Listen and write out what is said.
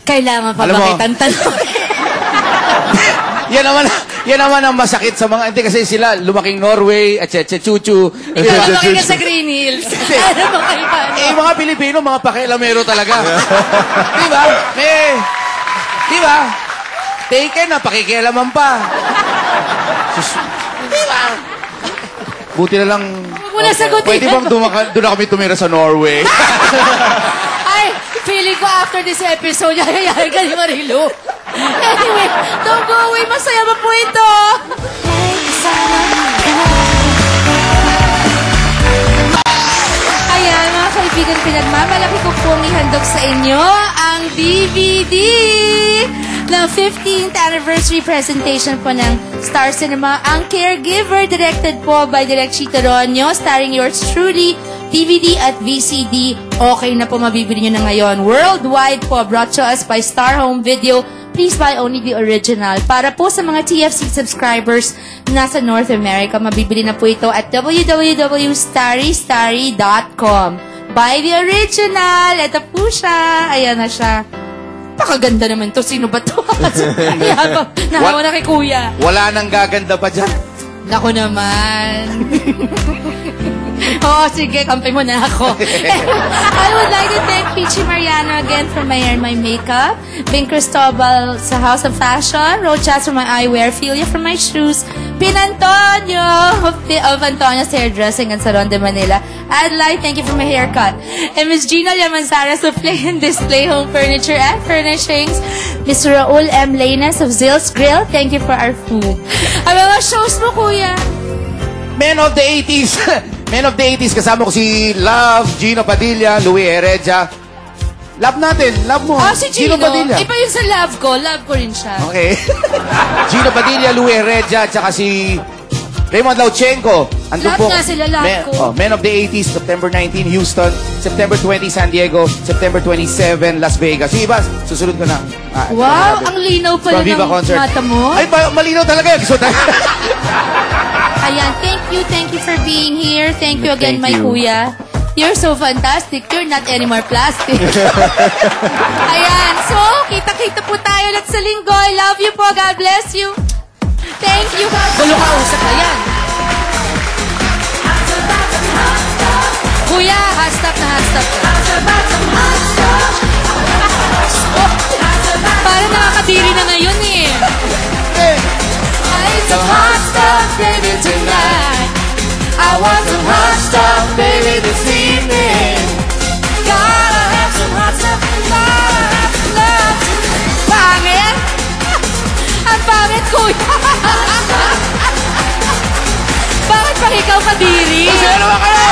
Kailangan pa bakit ang tanong? Yan naman ang masakit sa mga, hindi kasi sila lumaking Norway, at chuchu. Lumaki ka sa Green Hills. Ano ba kayo pa? Mga Pilipino, mga pakialamero talaga. Diba? Diba? Taken na, pakikialaman pa. Diba? Buti na lang. Muna sagutin. Pwede bang doon na kami tumira sa Norway? Ay, feeling ko after this episode, yayayay ka ni Marilu. Anyway, don't go away. Masaya ba po ito? Ayan, mga kaibigan, pinagmamalaki ko pong ihandog sa inyo ang DVD ng 15th anniversary presentation po ng Star Cinema, ang Caregiver, directed po by Direk Chito Ronyo, starring yours truly, DVD at VCD. Okay na po, mabibili nyo na ngayon. Worldwide po, brought to us by Star Home Video. Please buy only the original. Para po sa mga TFC subscribers nasa North America, mabibili na po ito at www.starrystarry.com. Buy the original. Ito po siya. Ayan na siya. Pakaganda naman to. Sino ba to? Nahawa na kay kuya. Wala nang gaganda pa dyan. Naku naman. Oo, sige, kampi mo na ako. I would like to thank Peachy Mariano again for my hair and my makeup. Bing Cristobal sa House of Fashion. Rochas for my eyewear. Philia for my shoes. Pin Antonio of Antonio's Hairdressing and Salon de Manila. Adlai, thank you for my haircut. And Miss Gina Llamanzara of Play and Display Home Furniture and Furnishings. Mr. Raul M. Lanes of Zill's Grill, thank you for our food. Ang mga shows mo, kuya. Men of the 80s. Men of the 80s, kasama ko si Love, Gino Padilla, Louie Heredia. Love natin, love mo. Si Gino Padilla. Iba yun sa love ko rin siya. Okay. Gino Padilla, Louie Heredia, at saka si Raymond Lauchenko. Love nga sila, love ko. Men of the 80s, September 19, Houston. September 20, San Diego. September 27, Las Vegas. Yung iba, susunod ko na. Wow, ang linaw pala ng mata mo. Ay, malinaw talaga. Ayan, thank you for being here. Thank you again, my kuya. You're so fantastic. You're not anymore plastic. Ayan, so, kita-kita po tayo ulit sa linggo. I love you po. God bless you. Thank you. Gulo ka, usap na yan. Kuya, hashtag na hashtag ka. Parang nakakadiri na ngayon eh. It's some hot stuff, baby, tonight. I want some hot stuff, baby, this evening. Gotta have some hot stuff, gotta have some love. Pangit? Ang pangit, kuya. Bakit pang ikaw kadiri? Kasi ano ba kayo?